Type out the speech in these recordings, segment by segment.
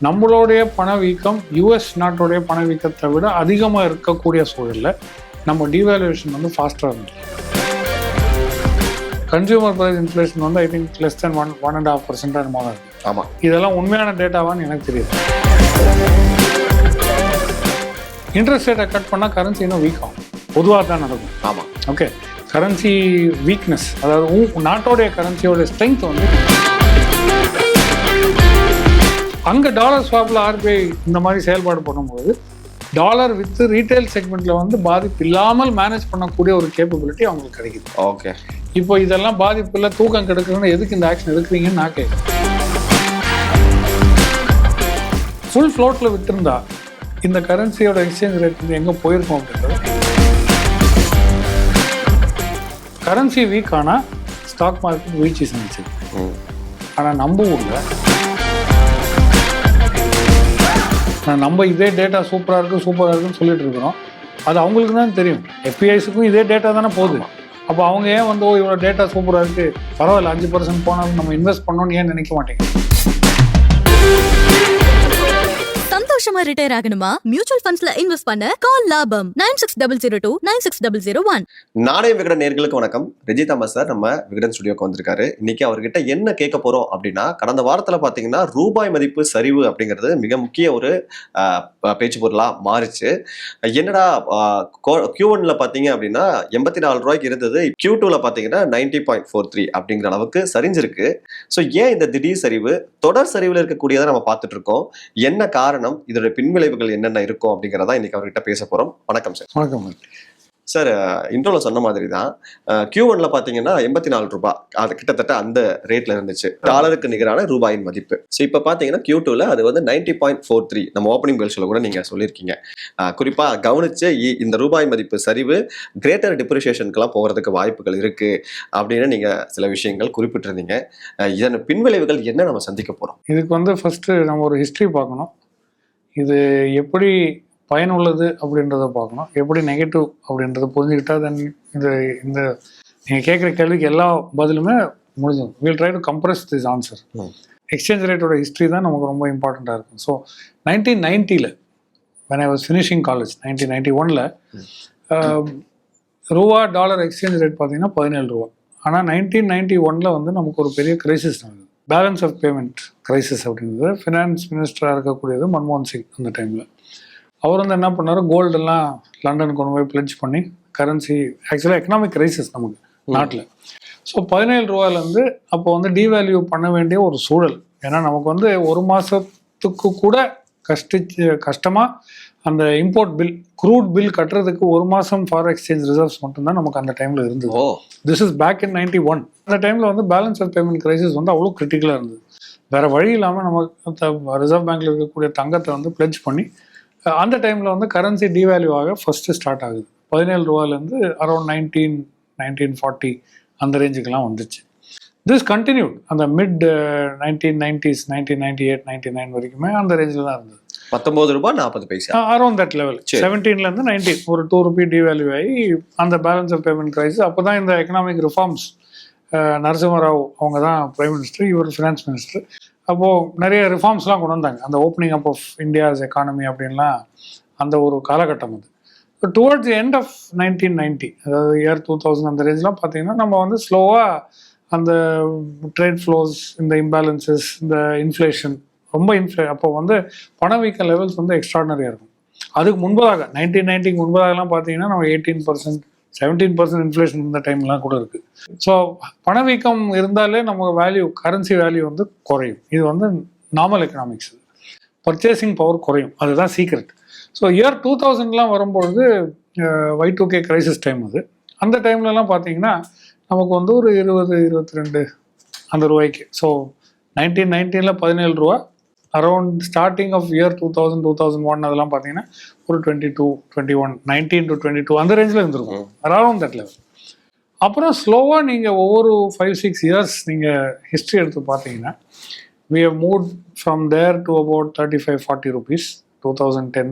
நம்மளுடைய பணவீக்கம் யூஎஸ் நாட்டுடைய பணவீக்கத்தை விட அதிகமாக இருக்கக்கூடிய சூழலில் நம்ம டிவேல்யூவேஷன் வந்து ஃபாஸ்ட்டாக இருந்துச்சு. கன்சியூமர் ப்ரைஸ் இன்ஃப்ளேஷன் வந்து ஐ திங்க் லெஸ் தென் 1.5% என்னமோ தான் இருக்குது. ஆமாம், இதெல்லாம் உண்மையான டேட்டாவான்னு எனக்கு தெரியுது. இன்ட்ரெஸ்ட் ரேட்டை கட் பண்ணால் கரன்சி இன்னும் வீக் ஆகும், பொதுவாக தான் நடக்கும். ஆமாம், ஓகே. கரன்சி வீக்னஸ், அதாவது நாட்டோடைய கரன்சியோட ஸ்ட்ரென்த் வந்து அங்கே டாலர் ஸ்வாப்பில் ஆர்பிஐ இந்த மாதிரி செயல்பாடு பண்ணும்போது டாலர் வித் ரீட்டைல் செக்மெண்ட்டில் வந்து பாதிப்பு இல்லாமல் மேனேஜ் பண்ணக்கூடிய ஒரு கேப்பபிலிட்டி அவங்களுக்கு கிடைக்குது. ஓகே. இப்போ இதெல்லாம் பாதிப்பு இல்லை, தூக்கம் கெடுக்குதுன்னு எதுக்கு இந்த ஆக்ஷன் எடுக்கிறீங்கன்னு நான் கேட்குறேன். ஃபுல் ஃப்ளோட்டில் விட்டுருந்தா இந்த கரன்சியோட எக்ஸ்சேஞ்ச் ரேட் வந்து எங்கே போயிருக்கும் அப்படின்றது. கரன்சி வீக் ஆனால் ஸ்டாக் மார்க்கெட் வீழ்ச்சி செஞ்சிச்சு. ஆனால் நம்ம ஊரில் நம்ம இதே டேட்டா சூப்பராக இருக்குன்னு சொல்லிட்டு இருக்கிறோம். அது அவங்களுக்கு தான் தெரியும். எஃபிஐஸுக்கும் இதே டேட்டா தானே போகுது. அப்போ அவங்க ஏன் வந்து இவ்வளோ டேட்டா சூப்பராக இருக்குது, பரவாயில்ல 5% போனாலும் நம்ம இன்வெஸ்ட் பண்ணோன்னு ஏன் நினைக்க மாட்டேங்க? சந்தோஷமா ரிட்டையர் ஆகணுமா? மியூச்சுவல் ஃபண்ட்ஸ்ல இன்வெஸ்ட் பண்ண கால் லாபம் 9600296001. நாணய விகடன் நேயர்களுக்கு வணக்கம். ரெஜி தாமஸ் சார் நம்ம விகடன் ஸ்டுடியோக்கு வந்திருக்காரு. இன்னைக்கு அவர்கிட்ட என்ன கேட்க போறோம் அப்படின்னா, கடந்த வாரத்துல பாத்தீங்கன்னா ரூபாய் மதிப்பு சரிவு அப்படிங்கிறது மிக முக்கிய ஒரு பேச்சு பொருளா மாறிச்சு. என்னடா Q1ல பாத்தீங்க அப்படின்னா 84 ரூபாய்க்கு இருந்தது, Q2ல பாத்தீங்கன்னா 90.43 அப்படிங்கிற அளவுக்கு சரிஞ்சிருக்கு. ஸோ ஏன் இந்த திடீர் சரிவு? தொடர் சரிவில் இருக்கக்கூடியதை நம்ம பார்த்துட்டு இருக்கோம். என்ன காரணம், இதோட பின்விளைவுகள் என்னென்ன இருக்கும் அப்படிங்கிறதா இன்னைக்கு அவர்கிட்ட பேச போறோம். வணக்கம் சார். வணக்கம் சார். இன்ட்ரோல சொன்ன மாதிரி தான் Q1ல பாத்தீங்கன்னா 84 ரூபாய், அது கிட்டத்தட்ட அந்த ரேட்ல இருந்துச்சு, டாலருக்கு நிகரான ரூபாயின் மதிப்பு. ஸோ இப்போ பாத்தீங்கன்னா Q2ல அது வந்து 90.43. நம்ம ஓப்பனிங் பெல்ஸ்ல கூட நீங்க சொல்லியிருக்கீங்க, குறிப்பா கவனிச்சு இந்த ரூபாய் மதிப்பு சரிவு கிரேட்டர் டிப்ரிசியேஷனுக்குலாம் போகிறதுக்கு வாய்ப்புகள் இருக்கு அப்படின்னு நீங்க சில விஷயங்கள் குறிப்பிட்டிருந்தீங்க. இதன் பின்விளைவுகள் என்ன நம்ம சந்திக்க போறோம்? இதுக்கு வந்து ஃபர்ஸ்ட் நம்ம ஒரு ஹிஸ்டரி பார்க்கணும். இது எப்படி பயனுள்ளது அப்படின்றத பார்க்கணும், எப்படி நெகட்டிவ் அப்படின்றத புரிஞ்சுக்கிட்டா தென் இந்த நீங்கள் கேட்குற கேள்விக்கு எல்லா பதிலுமே முடிஞ்சிடும். Will try to compress this answer. Exchange ரேட்டோட ஹிஸ்ட்ரி தான் நமக்கு ரொம்ப இம்பார்ட்டண்ட்டாக இருக்கும். ஸோ 1990ல் when I was finishing college 1991ல் ரூபா டாலர் எக்ஸ்சேஞ்ச் ரேட் பார்த்தீங்கன்னா 17 ரூபா. ஆனால் 1991ல் வந்து நமக்கு ஒரு பெரிய கிரைசிஸ் நடக்குது, பேலன்ஸ் ஆஃப் பேமெண்ட் கிரைசிஸ் அப்படின்றது. ஃபினான்ஸ் மினிஸ்டராக இருக்கக்கூடியது மன்மோகன் சிங். அந்த டைமில் அவர் வந்து என்ன பண்ணார், கோல்டெல்லாம் லண்டன் கொண்டு போய் பிளட்ஜ் பண்ணி கரன்சி, ஆக்சுவலாக எக்கனாமிக் கிரைசிஸ் நமக்கு நாட்டில். ஸோ 17 ரூபாயிலேருந்து அப்போ வந்து டிவேல்யூ பண்ண வேண்டிய ஒரு சூழல். ஏன்னா நமக்கு வந்து ஒரு மாதத்துக்கு கூட கஷ்டமாக அந்த இம்போர்ட் பில், க்ரூட் பில் கட்டுறதுக்கு ஒரு மாதம் ஃபார் எக்ஸ்சேஞ்ச் ரிசர்வ்ஸ் மட்டும்தான் நமக்கு அந்த டைமில் இருந்தது. This is back in 91. அந்த டைமில் வந்து பேலன்ஸ் ஆஃப் பேமெண்ட் கிரைசிஸ் வந்து அவ்வளோ கிரிட்டிக்கலாக இருந்தது. வேறு வழி இல்லாமல் நம்ம ரிசர்வ் பேங்க்கில் இருக்கக்கூடிய தங்கத்தை வந்து பிளட்ஜ் பண்ணி அந்த டைமில் வந்து கரன்சி டிவேல்யூ ஆக ஃபஸ்ட்டு ஸ்டார்ட் ஆகுது. 17 ரூபாயிலேருந்து அரௌண்ட் 1940 அந்த ரேஞ்சுக்கெல்லாம் வந்துச்சு. திஸ் கண்டினியூட் அந்த மிட் 1990s 1998 99 வரைக்குமே அந்த ரேஞ்சில் தான் இருந்தது. 19 ரூபாய் 40 பைசா அரௌண்ட் தட் லெவல். 17லேருந்து 19 ஒரு 2 ரூபி டிவேல்யூ ஆகி அந்த பேலன்ஸ் ஆஃப் பேமெண்ட் கிரைசிஸ். அப்போ தான் இந்த எக்கனாமிக் ரிஃபார்ம்ஸ், நரசிம்மராவ் அவங்க தான் பிரைம் மினிஸ்டர், இவர் ஃபினான்ஸ் மினிஸ்டர். அப்போது நிறைய ரிஃபார்ம்ஸ்லாம் கொண்டு வந்தாங்க, அந்த opening up of India's economy அப்படின்லாம் அந்த ஒரு காலகட்டம் அது. So towards the end of 1990, அதாவது இயர் 2000 அந்த ரேஞ்செலாம் பார்த்தீங்கன்னா நம்ம வந்து ஸ்லோவாக அந்த ட்ரேட் ஃப்ளோஸ், இந்த இம்பேலன்சஸ், இந்த இன்ஃப்ளேஷன் ரொம்ப அப்போ வந்து பணவீக்க லெவல்ஸ் வந்து எக்ஸ்ட்ராடனரியாக இருக்கும். அதுக்கு முன்பதாக 1990க்கு முன்பதாகலாம் பார்த்தீங்கன்னா நம்ம 18% 17% இன்ஃப்ளேஷன் இந்த டைம்லாம் கூட இருக்குது. ஸோ பணவீக்கம் இருந்தாலே நம்ம வேல்யூ, கரன்சி வேல்யூ வந்து குறையும். இது வந்து நார்மல் எக்கனாமிக்ஸ். பர்ச்சேசிங் பவர் குறையும், அதுதான் சீக்ரெட். ஸோ இயர் 2000லாம் வரும்பொழுது Y2K கிரைசிஸ் டைம் அது. அந்த டைம்லலாம் பார்த்தீங்கன்னா நமக்கு வந்து ஒரு 20-22 அந்த ரூபாய்க்கு. ஸோ 1990ல் 17 ரூபா, அரௌண்ட் ஸ்டார்டிங் ஆஃப் இயர் 2000-2001 அதெல்லாம் பார்த்தீங்கன்னா ஒரு 22-21 19 to 22 அந்த ரேஞ்சில் இருந்திருக்கும், அரௌண்ட் தட் லெவல். அப்புறம் ஸ்லோவாக நீங்கள் ஒவ்வொரு 5-6 இயர்ஸ் நீங்கள் ஹிஸ்ட்ரி எடுத்து பார்த்தீங்கன்னா we have moved from there to about 35-40 rupees. 2010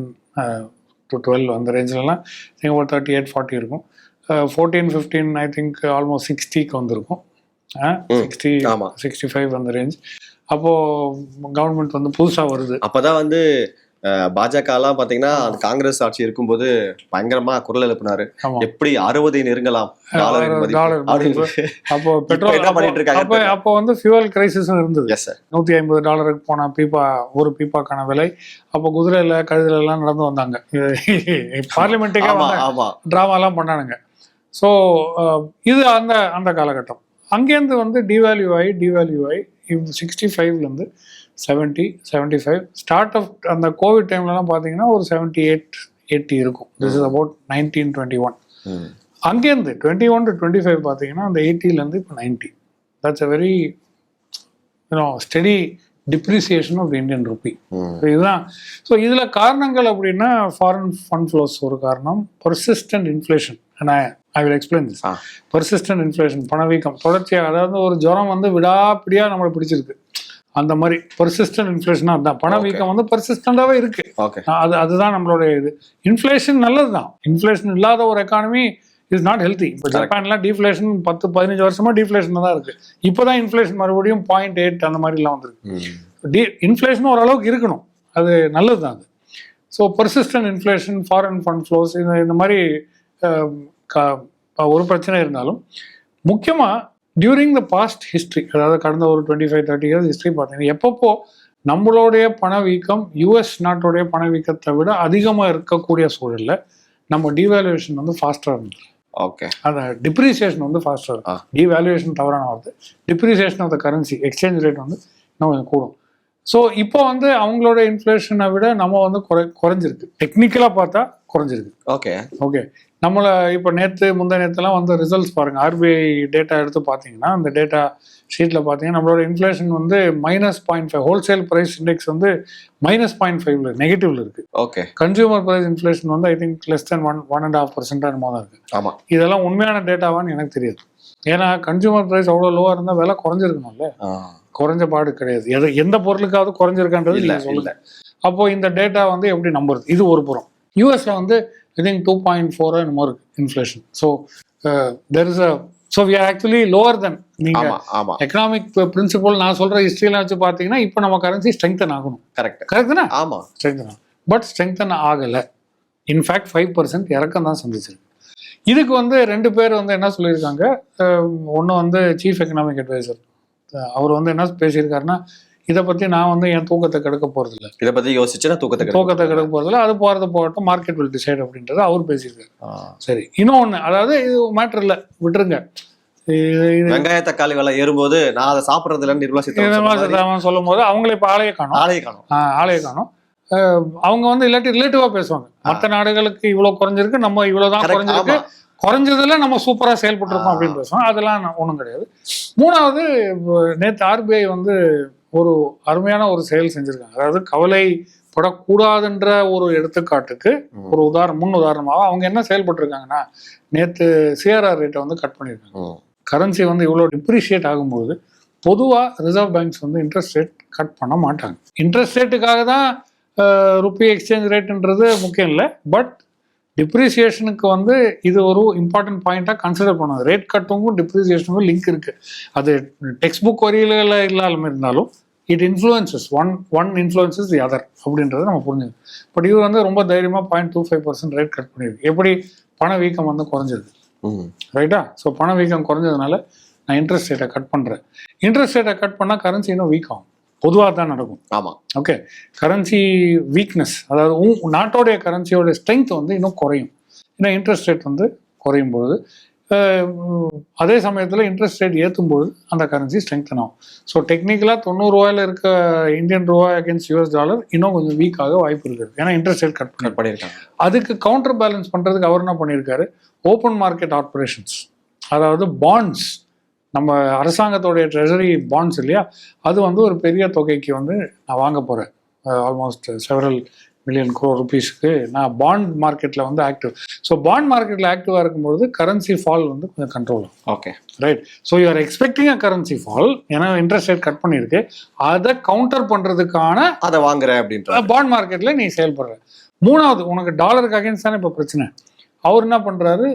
to 12 அந்த ரேஞ்சிலலாம் நீங்கள் ஒரு 38-40 இருக்கும். 14-15 ஐ திங்க் ஆல்மோஸ்ட் 60க்கு வந்திருக்கும். 60-65 அந்த ரேஞ்ச். அப்போது கவர்மெண்ட் வந்து புதுசாக வருது. அப்போதான் வந்து பாஜக எல்லாம் பாத்தீங்கன்னா காங்கிரஸ் ஆட்சி இருக்கும்போது பயங்கரமா குரல் எழுப்பினாரு, எப்படி 60 நெருங்கலாம் டாலர் மதிப்பு. அப்போ பெட்ரோல் என்ன பண்ணிட்டு இருக்காங்க. அப்போ வந்து ஃபியூவல் கிரைசிஸும் இருந்தது. $150 போன பீப்பா, ஒரு பீப்பாக்கான விலை. அப்போ குதிரையில கழுதுல எல்லாம் நடந்து வந்தாங்க, பார்லிமெண்ட்டுக்கே டிராமாலாம் பண்ணானுங்க. ஸோ இது அந்த அந்த காலகட்டம். அங்கேருந்து வந்து டிவேல்யூ ஆகி 65லேருந்து 70, 75 ஸ்டார்ட் ஆஃப் அந்த கோவிட் டைம்லலாம் பார்த்தீங்கன்னா ஒரு 78, 80 இருக்கும். This is about 1921. அங்கேருந்து 21 to 25 பார்த்தீங்கன்னா அந்த 80லேருந்து இப்போ 90. That's a very steady depreciation of Indian rupee. இதுதான். ஸோ இதில் காரணங்கள் அப்படின்னா ஃபாரின் ஃபண்ட் ஃப்ளோஸ் ஒரு காரணம், persistent inflation. I will explain this. Persistent inflation, பணவீக்கம் தொடர்ச்சியாக, அதாவது ஒரு ஜுரம் வந்து விடாப்பிடியாக நம்மளை பிடிச்சிருக்கு, அந்த மாதிரி பர்சிஸ்டன்ட் இன்ஃப்ளேஷனாக அதுதான். பணவீக்கம் வந்து பர்சிஸ்டண்டாகவே இருக்கு. அதுதான் நம்மளுடைய இது. இன்ஃப்ளேஷன் நல்லது தான். இன்ஃப்ளேஷன் இல்லாத ஒரு எக்கானமி இஸ் நாட் ஹெல்த்தி. இப்போ ஜப்பான்லாம் டீஃப்ளேஷன் 10-15 வருஷமா டீஃப்ளேஷன் தான் இருக்கு. இப்போதான் இன்ஃப்ளேஷன் மறுபடியும் 0.8 அந்த மாதிரிலாம் வந்துருக்கு. இன்ஃப்ளேஷன் ஓரளவுக்கு இருக்கணும், அது நல்லது தான் அது. So persistent inflation, foreign fund flows, இந்த மாதிரி ஒரு பிரச்சனை இருந்தாலும் முக்கியமாக டியூரிங் த பாஸ்ட் ஹிஸ்ட்ரி, அதாவது கடந்த ஒரு 25-30 இயர்ஸ் ஹிஸ்ட்ரி பார்த்தீங்கன்னா எப்பப்போ நம்மளுடைய பணவீக்கம் யூஎஸ் நாட்டோடைய பணவீக்கத்தை விட அதிகமாக இருக்கக்கூடிய சூழலில் நம்ம டிவேல்யூவேஷன் வந்து ஃபாஸ்ட்டாக இருந்தது. ஓகே, அந்த டிப்ரிசியேஷன் வந்து ஃபாஸ்ட்டாக இருக்கும். டிவேல்யூவேஷன் தவறான வார்த்தை. Depreciation of the currency, exchange rate வந்து இன்னும் கொஞ்சம் கூடும். ஸோ இப்போ வந்து அவங்களோட இன்ஃப்ளேஷனை விட நம்ம வந்து குறைஞ்சிருக்கு. டெக்னிக்கலாக பார்த்தா குறைஞ்சிருக்கு. ஓகே நம்மளை இப்போ முந்தைய நேற்றுலாம் வந்து ரிசல்ட்ஸ் பாருங்கள். ஆர்பிஐ டேட்டா எடுத்து பார்த்தீங்கன்னா அந்த டேட்டா ஷீட்டில் பார்த்தீங்கன்னா நம்மளோட இன்ஃப்ளேஷன் வந்து -0.5, ஹோல்சேல் ப்ரைஸ் இண்டெக்ஸ் வந்து -0.5 நெகட்டிவ்ல இருக்கு. ஓகே, கன்சியூமர் ப்ரைஸ் இன்ஃப்ளேஷன் வந்து ஐ திங்க் less than 1.5% என்னமோ தான் இருக்கு. ஆமாம், இதெல்லாம் உண்மையான டேட்டாவான்னு எனக்கு தெரியாது. ஏன்னா கன்சியூமர் ப்ரைஸ் அவ்வளோ லோவாக இருந்தால் விலை குறைஞ்சிருக்கணும்ல. குறைஞ்ச பாடு கிடையாது. எந்த பொருளுக்காவது குறைஞ்சிருக்கான்றது இல்லை சொல்லுங்க. அப்போ இந்த டேட்டா வந்து எப்படி நம்புறது? இது ஒரு புறம். யூஎஸ்ல வந்து ஐ திங்க் 2.4 என்னமோ இருக்கு inflation. So there is so we are actually lower then. நீங்க எக்கனாமிக் பிரின்சிபல் நான் சொல்ற ஹிஸ்ட்ரியெல்லாம் வச்சு பார்த்தீங்கன்னா இப்போ நம்ம கரன்சி ஸ்ட்ரெங்தன் ஆகணும். கரெக்ட் தானே? ஆமாம், ஸ்ட்ரெங்தன் ஆகும். பட் ஸ்ட்ரெங்தன் ஆகலை. இன்ஃபேக்ட் 5% இறக்கம் தான் சந்திச்சிருக்கு. இதுக்கு வந்து 2 பேர் வந்து என்ன சொல்லியிருக்காங்க. ஒன்று வந்து சீஃப் எக்கனாமிக் அட்வைசர், அவர் வந்து என்ன பேசியிருக்காருன்னா, இதை பற்றி நான் வந்து என் தூக்கத்தை கெடுக்க போகிறதில்ல, இதை பற்றி யோசிச்சு தூக்கத்தை கெடுக்க போகிறதில்ல, அது போகிறது போகட்டும், மார்க்கெட் வில் டிசைட் அப்படின்றத அவர் பேசியிருக்காரு. சரி, இன்னொன்று, அதாவது இது மேட்டர் இல்லை, விட்டுருங்க. வெங்காய தக்காளி விலை ஏறும்போது நான் அதை சாப்பிட்றதுல நிர்மலா சீதாராமன் சொல்லும் போது அவங்களே இப்போ ஆளையே காணும். அவங்க வந்து இல்லாட்டி ரிலேட்டிவாக பேசுவாங்க. மற்ற நாடுகளுக்கு இவ்வளோ குறைஞ்சிருக்கு, நம்ம இவ்வளோதான் குறைஞ்சிருக்கு, குறைஞ்சதுல நம்ம சூப்பரா செயல்பட்டுருக்கோம் அப்படின்னு பேசுவோம். அதெல்லாம் ஒன்றும் கிடையாது. மூணாவது, நேற்று ஆர்பிஐ வந்து ஒரு அருமையான ஒரு செயல் செஞ்சிருக்காங்க. அதாவது கவலைப்படக்கூடாதுன்ற ஒரு எடுத்துக்காட்டுக்கு ஒரு முன் உதாரணமாக அவங்க என்ன செயல்பட்டு இருக்காங்கன்னா, நேற்று சிஆர்ஆர் ரேட்டை வந்து கட் பண்ணியிருக்காங்க. கரன்சி வந்து இவ்வளோ டிப்ரிஷியேட் ஆகும்போது பொதுவாக ரிசர்வ் பேங்க்ஸ் வந்து இன்ட்ரெஸ்ட் ரேட் கட் பண்ண மாட்டாங்க. இன்ட்ரெஸ்ட் ரேட்டுக்காக தான் ருப்பி எக்ஸ்சேஞ்ச் ரேட்டுன்றது முக்கியம் இல்லை. பட் டிப்ரிசியேஷனுக்கு வந்து இது ஒரு இம்பார்ட்டன்ட் பாயிண்டாக கன்சிடர் பண்ணுவாங்க. ரேட் கட்டுக்கும் டிப்ரிசியேஷனுக்கும் லிங்க் இருக்குது. அது டெக்ஸ்ட் புக் வரியில் இல்லாமல் இருந்தாலும் it influences one influences the other அப்படின்றத நம்ம புரிஞ்சுது. பட் இவர் வந்து ரொம்ப தைரியமாக 0.25% ரேட் கட் பண்ணியிருக்கு. எப்படி பணவீக்கம் வந்து குறைஞ்சிருக்கு, ரைட்டா? ஸோ பணவீக்கம் குறைஞ்சதுனால நான் இன்ட்ரெஸ்ட் ரேட்டை கட் பண்ணுறேன். இன்ட்ரெஸ்ட் ரேட்டை கட் பண்ணால் கரன்சி இன்னும் வீக் ஆகும். பொதுவாக தான் நடக்கும். ஆமாம், ஓகே. கரன்சி வீக்னஸ், அதாவது நாட்டோடைய கரன்சியோட ஸ்ட்ரென்த் வந்து இன்னும் குறையும். ஏன்னா இன்ட்ரெஸ்ட் ரேட் வந்து குறையும் பொழுது, அதே சமயத்தில் இன்ட்ரெஸ்ட் ரேட் ஏற்றும் பொழுது அந்த கரன்சி ஸ்ட்ரென்தன் ஆகும். ஸோ டெக்னிக்கலாக 90 ரூபாயில் இருக்க இந்தியன் ரூபாய் அகேன்ஸ்ட் US டாலர் இன்னும் கொஞ்சம் வீக்காக வாய்ப்பு இருக்குது. ஏன்னா இன்ட்ரெஸ்ட் ரேட் கட் பண்ணியிருக்காங்க. அதுக்கு கவுண்டர் பேலன்ஸ் பண்ணுறதுக்கு அவர் என்ன பண்ணியிருக்காரு, ஓப்பன் மார்க்கெட் ஆப்ரேஷன்ஸ், அதாவது பாண்ட்ஸ், நம்ம அரசாங்கத்தோடைய ட்ரெஷரி பாண்ட்ஸ் இல்லையா, அது வந்து ஒரு பெரிய தொகைக்கு வந்து நான் வாங்க போகிறேன். ஆல்மோஸ்ட் செவரல் மில்லியன் crore rupeesக்கு நான் பாண்ட் மார்க்கெட்டில் வந்து ஆக்டிவ். ஸோ பாண்ட் மார்க்கெட்டில் ஆக்டிவாக இருக்கும்போது கரன்சி ஃபால் வந்து கொஞ்சம் கண்ட்ரோல் ஆகும். Okay, right. So you are expecting a currency fall, ஏன்னா இன்ட்ரெஸ்ட் ரேட் கட் பண்ணியிருக்கு. அதை கவுண்டர் பண்ணுறதுக்கான அதை வாங்குறேன் அப்படின்ற பாண்ட் மார்க்கெட்டில் நீ செயல்படுற. மூணாவது, உனக்கு டாலருக்கு அகேன்ஸ்ட் தானே இப்போ பிரச்சனை. அவர் என்ன பண்ணுறாரு,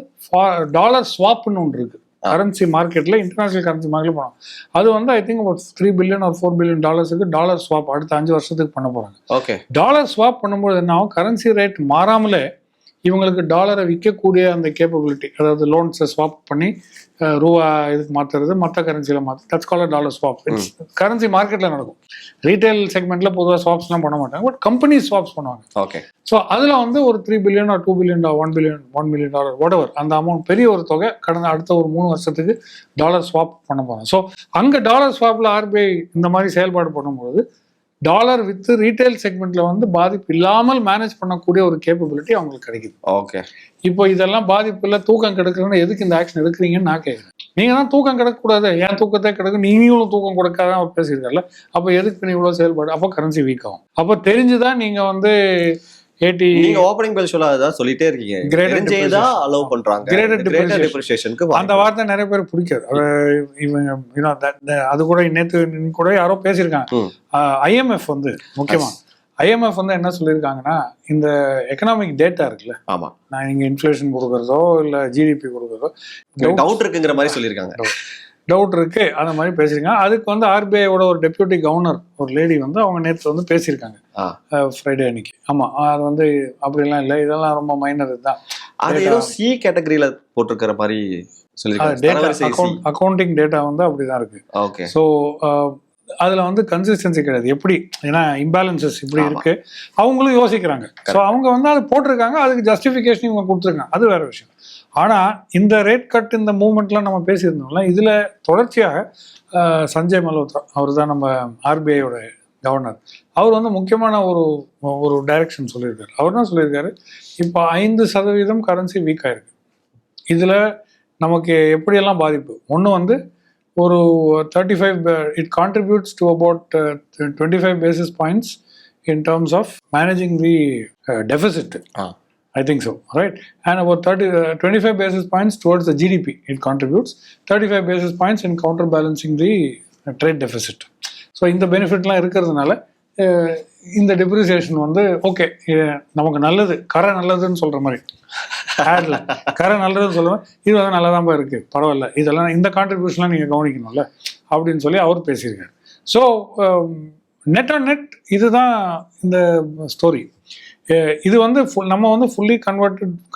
டாலர் ஸ்வாப்னு ஒன்று இருக்குது. கரன்சி மார்க்கெட்ல, இன்டர்நேஷனல் கரன்சி மார்க்கெட்ல போனாங்க. அது வந்து I think about $3 billion or $4 billion dollar swap அடுத்த 5 வருஷத்துக்கு பண்ண போறாங்க. ஓகே. டாலர் ஸ்வாப் பண்ணும்போது என்ன ஆகும், கரன்சி ரேட் மாறாமலே இவங்களுக்கு டாலரை விற்கக்கூடிய அந்த கேப்பபிலிட்டி, அதாவது லோன்ஸை ஸ்வாப் பண்ணி ரூபா இதுக்கு மாற்றுறது, மற்ற கரன்சியில் மாற்று, that's called dollar swap. Currency மார்க்கெட்டில் நடக்கும். ரீட்டைல் செக்மெண்ட்ல பொதுவாக ஸ்வாப்ஸ்லாம் பண்ண மாட்டாங்க, பட் கம்பெனி ஸ்வாப்ஸ் பண்ணுவாங்க. ஓகே. ஸோ அதில் வந்து ஒரு $3 billion or $2 billion, $1 million whatever அந்த அமௌண்ட், பெரிய ஒரு தொகை அடுத்த ஒரு 3 வருஷத்துக்கு டாலர் ஸ்வாப் பண்ண போகிறாங்க. ஸோ அங்கே டாலர் ஸ்வாப்பில் ஆர்பிஐ இந்த மாதிரி செயல்பாடு பண்ணும்போது டாலர் வித் ரீட்டைல் செக்மெண்ட்ல வந்து பாதிப்பு இல்லாமல் மேனேஜ் பண்ணக்கூடிய ஒரு கேப்பபிலிட்டி அவங்களுக்கு கிடைக்குது. ஓகே. இப்போ இதெல்லாம் பாதிப்பு இல்லை, தூக்கம் கெடுக்கலன்னு எதுக்கு இந்த ஆக்ஷன் எடுக்கிறீங்கன்னு நான் கேட்குறேன். நீங்க தான் தூக்கம் கிடக்கூடாது, ஏன் தூக்கத்தை கிடக்கும், நீங்களும் தூக்கம் கொடுக்காதான் அவர் பேசியிருக்காருல்ல, அப்போ எதுக்கு நீ இவ்வளோ செயல்பாடு, அப்போ கரன்சி வீக் ஆகும். அப்போ தெரிஞ்சுதான் நீங்க வந்து நீங்க ஓபனிங் பெல் சொல்ல அதான் சொல்லிட்டே இருக்கீங்க, கிரேடட் அலோவ் பண்றாங்க, கிரேடட் டெப்ரிசியேஷனுக்கு. அந்த வார்த்தை நிறைய பேர் பிடிக்காது. இவங்க அது கூட நேற்று கூட யாரோ பேசியிருக்காங்க. IMF வந்து முக்கியமா IMF வந்து என்ன சொல்லியிருக்காங்கன்னா, இந்த எக்கனாமிக் டேட்டா இருக்குல்ல, ஆமா, நான் நீங்க இன்ஃப்ளேஷன் கொடுக்கறதோ இல்ல ஜிடிபி கொடுக்கறதோ டவுட் இருக்குங்கிற மாதிரி சொல்லியிருக்காங்க. டவுட் இருக்கு அந்த மாதிரி பேசியிருக்காங்க. அதுக்கு வந்து ஆர்பிஐயோட ஒரு டெப்யூட்டி கவர்னர் ஒரு லேடி வந்து அவங்க நேற்று வந்து பேசியிருக்காங்க ஃப்ரைடே அன்னைக்கு. ஆமா, அது வந்து அப்படிலாம் இல்லை, இதெல்லாம் ரொம்ப மைனர் தான். அது ஏதோ சி கேட்டகரியில போட்டிருக்கிற மாதிரி சொல்லியிருக்காங்க. அக்கௌண்டிங் டேட்டா வந்து அப்படிதான் இருக்கு. ஓகே. ஸோ அதுல வந்து கன்சிஸ்டன்சி கிடையாது. எப்படி, ஏன்னா இம்பேலன்சஸ் இப்படி இருக்கு, அவங்களும் யோசிக்கிறாங்க. ஸோ அவங்க வந்து அது போட்டிருக்காங்க, அதுக்கு ஜஸ்டிஃபிகேஷன் இவங்க கொடுத்துருக்காங்க, அது வேற விஷயம். ஆனா இந்த ரேட் கட், இந்த மூவ்மெண்ட்லாம் நம்ம பேசியிருந்தோம்ல, இதுல தொடர்ச்சியாக சஞ்சய் மல்ஹோத்ரா, அவர் தான் நம்ம ஆர்பிஐயோட கவர்னர், அவர் வந்து முக்கியமான ஒரு டைரக்ஷன் சொல்லியிருக்காரு. அவர் என்ன சொல்லியிருக்காரு, இப்போ 5% கரன்சி வீக் ஆயிருக்கு. இதுல நமக்கு எப்படியெல்லாம் பாதிப்பு, ஒன்று வந்து ஒரு 35, it contributes to about 25 basis points in terms of managing the deficit. I think so, right? And about 25 basis points towards the GDP it contributes, 35 basis points in counterbalancing the trade deficit. So இந்த பெனிஃபிட்லாம் இருக்கிறதுனால இந்த depreciation வந்து okay, நமக்கு நல்லது, கரை நல்லதுன்னு சொல்ற மாதிரி, ஆட்ல கரை நல்லதுன்னு சொல்லுவேன், இது வந்து நல்லா தான் இருக்கு, பரவாயில்ல, இதெல்லாம் இந்த கான்ட்ரிபியூஷன்லாம் நீங்க கவனிக்கணும்ல அப்படின்னு சொல்லி அவர் பேசியிருக்காரு. ஸோ நெட் ஆன் நெட் இதுதான் இந்த ஸ்டோரி. இது வந்து நம்ம வந்து ஃபுல்லி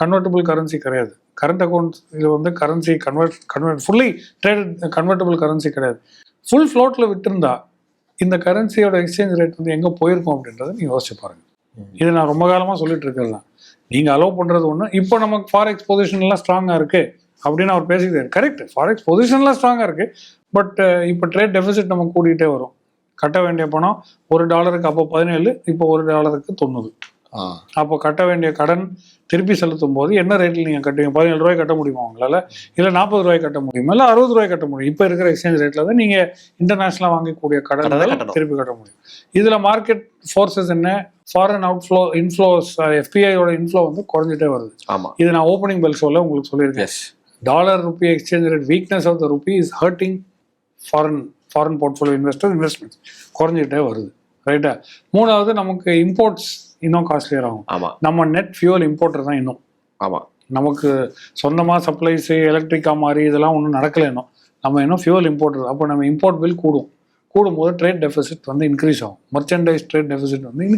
கன்வெர்ட்டபிள் கரன்சி கிடையாது. கரண்ட் அக்கௌண்ட் இது வந்து currency convert fully traded convertible currency கிடையாது. ஃபுல் ஃப்ளோட்டில் விட்டுருந்தா இந்த கரன்சியோட எக்ஸ்சேஞ்ச் ரேட் வந்து எங்கே போயிருக்கும் அப்படின்றத நீங்கள் யோசிச்சு பாருங்க. இது நான் ரொம்ப காலமாக சொல்லிட்டு இருக்கிறது தான். நீங்கள் அலோவ் பண்ணுறது ஒன்று, இப்போ நமக்கு ஃபாரெக்ஸ் பொசிஷன்லாம் ஸ்ட்ராங்காக இருக்குது அப்படின்னு அவர் பேசிக்கிறார். கரெக்ட், ஃபாரெக்ஸ் பொசிஷன்லாம் ஸ்ட்ராங்காக இருக்குது, பட் இப்போ ட்ரேட் டெபிசிட் நமக்கு கூட்டிகிட்டே வரும். கட்ட வேண்டிய பணம் $1 அப்போ 17, இப்போ $1 90. அப்போ கட்ட வேண்டிய கடன் திருப்பி செலுத்தும் போது என்ன ரேட்டில் நீங்கள் கட்டுவீங்க? $17 கட்ட முடியுமா உங்களால்? இல்லை $40 கட்ட முடியுமா? இல்லை $60 கட்ட முடியும்? இப்போ இருக்கிற எக்ஸ்சேஞ்ச் ரேட்டில் தான் நீங்கள் இன்டர்நேஷ்னலாக வாங்கக்கூடிய கடன் திருப்பி கட்ட முடியும். இதில் மார்க்கெட் ஃபோர்ஸஸ் என்ன, ஃபாரின் அவுட்ஃப்ளோ, இன்ஃப்ளோஸ், FPIயோட இன்ஃப்ளோ வந்து குறைஞ்சிட்டே வருது. இது நான் ஓப்பனிங் பெல் ஷோவில் உங்களுக்கு சொல்லியிருக்கேன். Dollar rupee exchange rate weakness of the rupee is hurting foreign portfolio investments குறைஞ்சிட்டே வருது. ரைட்டா? மூணாவது, நமக்கு இம்போர்ட்ஸ் இன்னும் காஸ்ட்லியர் ஆகும். நம்ம நெட் ஃபியூவல் இம்போர்ட்டர் தான் இன்னும். நமக்கு சொந்தமாக சப்ளைஸு எலக்ட்ரிக்கா மாதிரி இதெல்லாம் ஒன்றும் நடக்கலை இன்னும். நம்ம இன்னும் ஃபியூவல் இம்போர்ட்டர். அப்போ நம்ம இம்போர்ட் பில் கூடும்போது ட்ரேட் டெபிசிட் வந்து இன்க்ரீஸ் ஆகும். மர்ச்சன்டைஸ் ட்ரேட் டெபிசிட் வந்து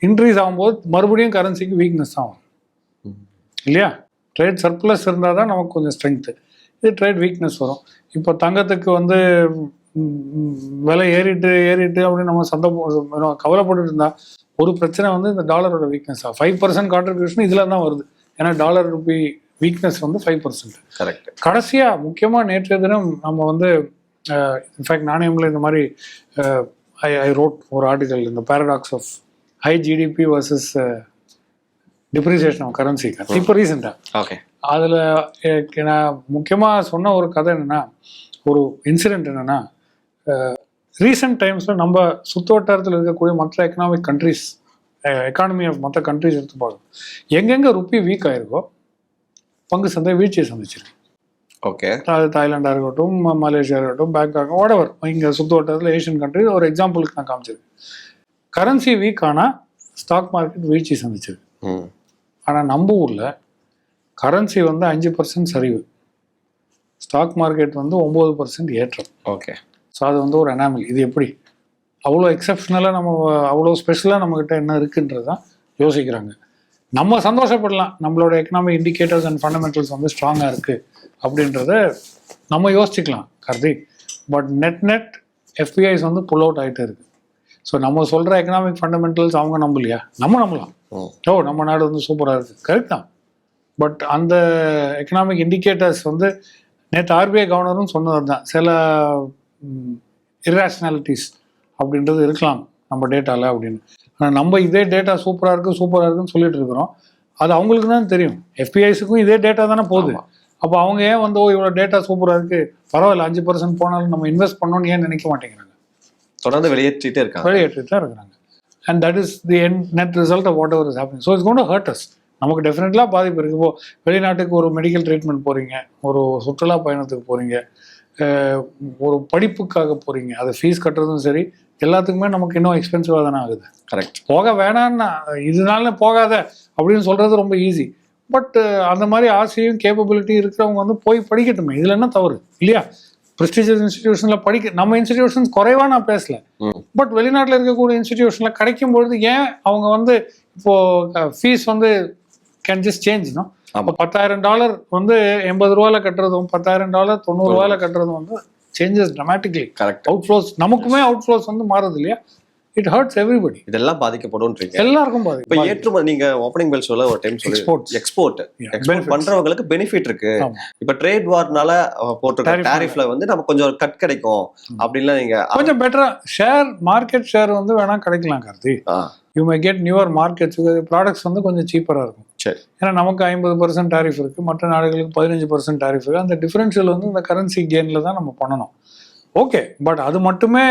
இன்க்ரீஸ் ஆகும்போது மறுபடியும் கரன்சிக்கு வீக்னஸ் தான் ஆகும் இல்லையா? ட்ரேட் சர்ப்ளஸ் இருந்தால் தான் நமக்கு கொஞ்சம் ஸ்ட்ரென்த்து. இது ட்ரேட் வீக்னஸ் வரும். இப்போ தங்கத்துக்கு வந்து விலை ஏறிட்டு அப்படின்னு நம்ம கவலைப்பட்டு இருந்தா ஒரு பிரச்சனை வந்து இந்த டாலரோட வீக்னஸ் 5% கான்ட்ரிபியூஷன் இதுல தான் வருது. ஏன்னா டாலர் ருப்பி வீக்னஸ் வந்து 5%. கரெக்ட். கடைசியா முக்கியமா நேற்றைய தினம் நம்ம வந்து இன்ஃபேக்ட் நாணயம்ல இந்த மாதிரி ஐ ரோட் ஒரு ஆர்டிகல், இந்த paradox of high GDP versus depreciation of currency இப்போ ரீசெண்டா. ஓகே. அதுல நான் முக்கியமா சொன்ன ஒரு கதை என்னன்னா, ஒரு இன்சிடென்ட் என்னன்னா, ரீசெண்ட் டைம்ஸில் நம்ம சுற்று வட்டாரத்தில் இருக்கக்கூடிய மற்ற எக்கனாமிக் கண்ட்ரிஸ், எக்கானமி ஆஃப் மற்ற கண்ட்ரிஸ் எடுத்து பார்க்கணும். எங்கெங்கே ருப்பி வீக் ஆகிருக்கோ பங்கு சந்தை வீழ்ச்சியை சந்திச்சிருக்கு. ஓகே. அது தாய்லாண்டாக இருக்கட்டும், மலேசியா இருக்கட்டும், பேங்காக், வாடவர், இங்கே சுற்று வட்டாரத்தில் ஏஷியன் கண்ட்ரிஸ் ஒரு எக்ஸாம்பிளுக்கு நான் காமிச்சிருக்கேன். கரன்சி வீக் ஆனால் ஸ்டாக் மார்க்கெட் வீழ்ச்சி சந்திச்சிருக்கு. ஆனால் நம்ம ஊரில் கரன்சி வந்து 5% சரிவு, ஸ்டாக் மார்க்கெட் வந்து 9% ஏற்றம். ஓகே. ஸோ அது வந்து ஒரு அனாமலி. இது எப்படி அவ்வளோ எக்ஸப்ஷனலாக நம்ம அவ்வளோ ஸ்பெஷலாக நம்மக்கிட்ட என்ன இருக்குன்றது தான் யோசிக்கிறாங்க. நம்ம சந்தோஷப்படலாம், நம்மளோட எக்கனாமிக் இண்டிகேட்டர்ஸ் அண்ட் ஃபண்டமெண்டல்ஸ் வந்து ஸ்ட்ராங்காக இருக்குது அப்படின்றத நம்ம யோசிச்சுக்கலாம் கார்த்திக். பட் நெட் எஃபிஐஸ் வந்து புல் அவுட் ஆகிட்டே இருக்குது. ஸோ நம்ம சொல்கிற எக்கனாமிக் ஃபண்டமெண்டல்ஸ் அவங்க நம்பலையா? நம்ம நம்பலாம். நம்ம நாடு வந்து சூப்பராக இருக்குது, கரெக்ட் தான். பட் அந்த எக்கனாமிக் இண்டிகேட்டர்ஸ் வந்து நேற்று ஆர்பிஐ கவர்னரும் சொன்னது தான், சில இர்ரேஷனாலிட்டிஸ் அப்படின்றது இருக்கலாம் நம்ம டேட்டாவில் அப்படின்னு. ஆனால் நம்ம இதே டேட்டா சூப்பராக இருக்குன்னு சொல்லிட்டு இருக்கிறோம். அது அவங்களுக்கு தான் தெரியும். எஃபிஐஸுக்கும் இதே டேட்டா தானே போகுது. அப்போ அவங்க ஏன் வந்து இவ்வளோ டேட்டா சூப்பராக இருக்குது, பரவாயில்ல 5% போனாலும் நம்ம இன்வெஸ்ட் பண்ணணும்னு ஏன் நினைக்க மாட்டேங்கிறாங்க? தொடர்ந்து வெளியேற்றிட்டு தான் இருக்கிறாங்க. And that is the net result of whatever is happening. So it's going to hurt us. நமக்கு டெஃபினெட்லாக பாதிப்பு இருக்குது. இப்போ வெளிநாட்டுக்கு ஒரு மெடிக்கல் ட்ரீட்மெண்ட் போகிறீங்க, ஒரு சுற்றுலா பயணத்துக்கு போகிறீங்க, ஒரு படிப்புக்காக போகிறீங்க, அது ஃபீஸ் கட்டுறதும் சரி, எல்லாத்துக்குமே நமக்கு இன்னும் எக்ஸ்பென்சிவாக தானே ஆகுது. கரெக்ட். போக வேணான்னா இதனால போகாத அப்படின்னு சொல்கிறது ரொம்ப ஈஸி. பட் அந்த மாதிரி ஆசையும் கேப்பபிலிட்டி இருக்கிறவங்க வந்து போய் படிக்கட்டுமே, இதில் என்ன தவறு இல்லையா? ப்ரெஸ்டீஜியஸ் இன்ஸ்டிடியூஷனில் நம்ம இன்ஸ்டிடியூஷன்ஸ் குறைவாக நான் பேசலை. பட் வெளிநாட்டில் இருக்கக்கூடிய இன்ஸ்டிடியூஷனில் கிடைக்கும் பொழுது ஏன் அவங்க வந்து இப்போது ஃபீஸ் வந்து கேன் ஜஸ்ட் சேஞ்ச்னா, அப்போ $10,000 வந்து $80 கட்டுறதும் $10,000 $90 கட்டுறதும் வந்து சேஞ்சஸ் ட்ராமேட்டிக்லி. கரெக்ட். அவுட்ஃப்ளோஸ் நமக்குமே அவுட்ஃப்ளோஸ் வந்து மாறுது இல்லையா? It hurts everybody. இதெல்லாம் பாதிக்கப்படும். எல்லாருக்கும் பாதிக்கும். இப்போ ஏற்றுமதி நீங்க ஓப்பனிங் பெல் சொல்ல ஒரு டைம் சொல்லி எக்ஸ்போர்ட் பண்றவங்களுக்கு பெனிஃபிட் இருக்கு. இப்போ ட்ரேட் வார்னால போட்டிருக்க டாரிஃப்ல வந்து நம்ம கொஞ்சம் கட் கிடைக்கும் அப்படின்லாம் நீங்க கொஞ்சம் பெட்டரா மார்க்கெட் ஷேர் வந்து வேணா கிடைக்கலாம் Karthi. You may get newer markets, products வந்து கொஞ்சம் சீப்பராக இருக்கும். சரி. ஏன்னா நமக்கு 50% டாரிஃப் இருக்குது, மற்ற நாடுகளுக்கு 15% டாரிஃப் இருக்குது. அந்த டிஃபரன்ஷியல் வந்து இந்த கரன்சி கெயினில் தான் நம்ம பண்ணணும். ஓகே, பட் அது மட்டுமே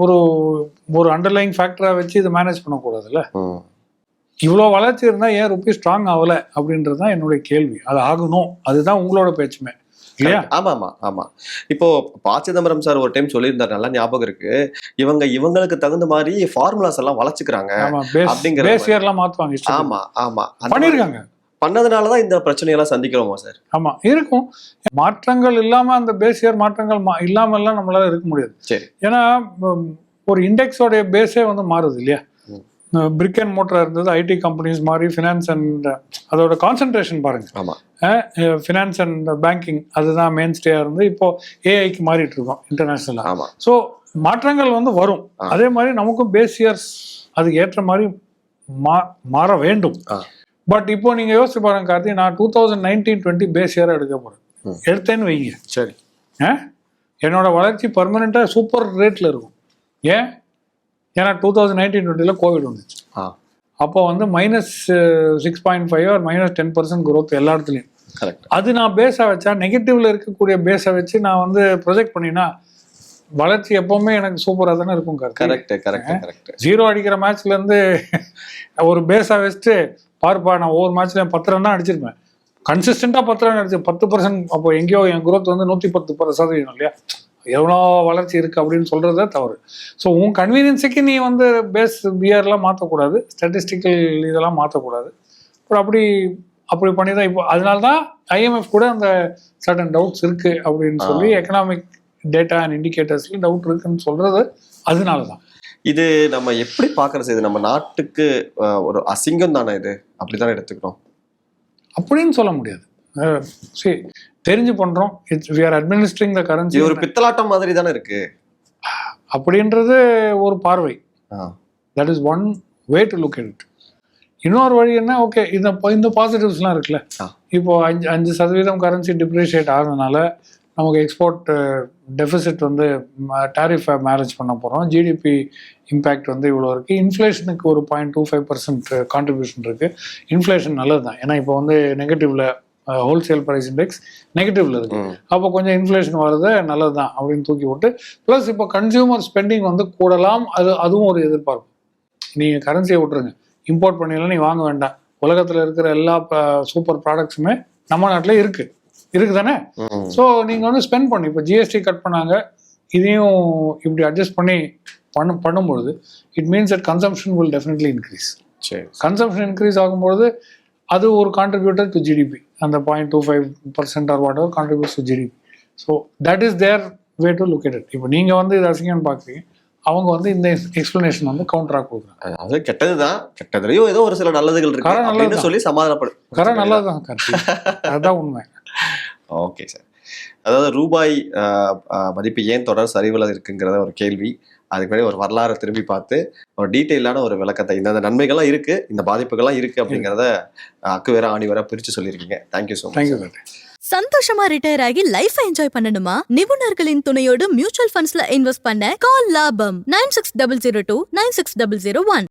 ஒரு ஒரு அண்டர்லைங் ஃபேக்டராக வச்சு இதை மேனேஜ் பண்ணக்கூடாதுல்ல. இவ்வளோ வளர்ச்சி இருந்தால் ஏன் ருப்பி ஸ்ட்ராங் ஆகலை அப்படின்றது தான் என்னுடைய கேள்வி. அது ஆகணும், அதுதான் உங்களோட பேச்சுமே இல்லையா? ஆமா. இப்போ சிதம்பரம் சார் ஒரு டைம் சொல்லியிருந்தாரு, நல்லா ஞாபகம் இருக்கு. இவங்களுக்கு தகுந்த மாதிரி ஃபார்முலாஸ் எல்லாம் வளர்ச்சிக்கிறாங்க அப்படிங்கிற பேசியர்லாம் மாற்றுவாங்க. ஆமா பண்ணியிருக்காங்க. பண்ணதுனாலதான் இந்த பிரச்சனையெல்லாம் சந்திக்கிறோமா சார்? ஆமா, இருக்கும். மாற்றங்கள் இல்லாம அந்த பேசியர் மாற்றங்கள் இல்லாம எல்லாம் நம்மளால இருக்க முடியாது. சரி. ஏன்னா ஒரு இண்டெக்ஸோடைய பேஸே வந்து மாறுது இல்லையா? பிரிக் அண்ட் மோட்டரா இருந்தது, ஐடி கம்பெனிஸ் மாதிரி ஃபினான்ஸ் அண்ட் அதோட கான்சென்ட்ரேஷன் பாருங்க. ஆமா. ஃபினான்ஸ் அண்ட் பேங்கிங் அதுதான் மெயின் ஸ்டேயா இருந்து இப்போ ஏஐக்கு மாறிட்டு இருக்கோம் இன்டர்நேஷனலா. ஆமா. ஸோ மாற்றங்கள் வந்து வரும். அதே மாதிரி நமக்கும் பேசியர்ஸ் அதுக்கு ஏற்ற மாதிரி மாற வேண்டும். பட் இப்போ நீங்க யோசிச்சு பாருங்க கார்த்தி, நான் 2019-20 பேஸ் இயரா எடுக்க போறேன். எடுத்தேன்னு வைங்க. சரி. என்னோட வளர்ச்சி பர்மனெண்டா சூப்பர் ரேட்ல இருக்கும். ஏன்னா 2019-20 கோவிட் வந்துச்சு. அப்போ வந்து -6.5 or -10% growth எல்லா இடத்துலையும். அது நான் பேஸா வச்சா, நெகட்டிவ்ல இருக்கக்கூடிய பேஸை வச்சு நான் வந்து ப்ரொஜெக்ட் பண்ணினா வளர்ச்சி எப்பவுமே எனக்கு சூப்பராக தானே இருக்கும். கரெக்ட். 0 அடிக்கிற மேட்ச்ல இருந்து ஒரு பேஸா வச்சுட்டு பாருப்பா, நான் ஒவ்வொரு மேட்ச்லையும் 10 ரன் தான் அடிச்சிருப்பேன். கன்சிஸ்டண்டா 10 ரன் அடிச்சு 10%. அப்போ எங்கேயோ என் குரோத் வந்து 110% இல்லையா? எவ்வளோ வளர்ச்சி இருக்கு அப்படின்னு சொல்றதே தவறு. ஸோ உன் கன்வீனியன்ஸுக்கு நீ வந்து பேஸ் பியர்லாம் மாற்றக்கூடாது, ஸ்டாட்டிஸ்டிக்கல் இதெல்லாம் மாற்றக்கூடாது. பட் அப்படி பண்ணி தான் இப்போ அதனால தான் ஐஎம்எஃப் கூட அந்த சர்டன் டவுட்ஸ் இருக்கு அப்படின்னு சொல்லி எக்கனாமிக் டேட்டா அண்ட் இண்டிகேட்டர்ஸ்ல டவுட் இருக்குன்னு சொல்றது அதனால தான். இது நம்ம எப்படி பார்க்கறது? இது நம்ம நாட்டுக்கு ஒரு அசிங்கம் தானே, இது அப்படித்தானே எடுத்துக்கிறோம் அப்படின்னு சொல்ல முடியாது. சரி, தெரிஞ்சு பண்றோம். we are administering the currency. இது ஒரு பித்தலாட்டம் மாதிரி தானே இருக்கு அப்படின்றது ஒரு பார்வை. that is one way to look at it. இன்னொரு வழி என்ன, ஓகே இந்த பாசிட்டிவ்ஸ்லாம் இருக்குல்ல. இப்போ 5% கரன்சி டிப்ரிஷியேட் ஆகிறதுனால நமக்கு எக்ஸ்போர்ட் டெபிசிட் வந்து டாரிஃபை மேனேஜ் பண்ண போகிறோம். ஜிடிபி இம்பேக்ட் வந்து இவ்வளோ இருக்குது. இன்ஃப்ளேஷனுக்கு ஒரு 0.25% கான்ட்ரிபியூஷன் இருக்குது. இன்ஃப்ளேஷன் நல்லது தான், ஏன்னா இப்போ வந்து நெகட்டிவ்ல ஹோல்சேல் ப்ரைஸ் இண்டெக்ஸ் நெகட்டிவ்ல இருக்கு. அப்போ கொஞ்சம் இன்ஃப்ளேஷன் வருது, நல்லது தான் அப்படின்னு தூக்கி விட்டு, ப்ளஸ் இப்போ கன்சியூமர் ஸ்பெண்டிங் வந்து கூடலாம். அதுவும் ஒரு எதிர்பார்ப்பு. நீங்கள் கரன்சியை விட்டுருங்க, இம்போர்ட் பண்ணிடலாம், நீ வாங்க வேண்டாம். உலகத்தில் இருக்கிற எல்லா சூப்பர் ப்ராடக்ட்ஸுமே நம்ம நாட்டில் இருக்கு தானே. ஸோ நீங்கள் வந்து ஸ்பெண்ட் பண்ணி, இப்போ ஜிஎஸ்டி கட் பண்ணாங்க, இதையும் இப்படி அட்ஜஸ்ட் பண்ணி பண்ணும்பொழுது it means that consumption will definitely increase. Consumption increase ஆகும்பொழுது அது ஒரு கான்ட்ரிபியூட்டர் டு ஜிடிபி. அந்த 0.25% or whatever contributes to GDP. So that is their way to look it. இப்போ நீங்கள் வந்து இது அசிங்கன்னு பார்க்குறீங்க, அவங்க வந்து இந்த எக்ஸ்பிளனேஷன் வந்து கவுண்டராக கொடுக்குறாங்க. அது கெட்டதுதான், கெட்டதுலயும் ஏதோ ஒரு சில நல்லதுகள் இருக்கு கரை அப்படின்னு நல்லதுதான். சொல்லி சமாதானப்படும். கரை நல்லதுதான் கருத்து, அதுதான் உண்மை. Okay sir. அதாவது ரூபாய் மதிப்பு ஏன் தொடர் சரிவில் இருக்குங்கிறத ஒரு கேள்வி. அதுக்கு முன்னாடி ஒரு வரலாறு திரும்பி பார்த்து ஒரு டீட்டெயிலான ஒரு விளக்கத்தை, இந்த நன்மைகள்லாம் இருக்கு, இந்த பாதிப்புகள்லாம் இருக்கு அப்படிங்கிறத அக்கு வேற ஆணி வேற பிரிச்சு சொல்லியிருக்கீங்க. Thank you so much. தேங்க்யூ. சந்தோஷமா ரிட்டையர் ஆகி லைஃப் என்ஜாய் பண்ணணுமா? நிபுணர்களின் துணையோடு மியூச்சுவல் ஃபண்ட்ஸ்ல இன்வெஸ்ட் பண்ண கால் லாபம் 9600296001.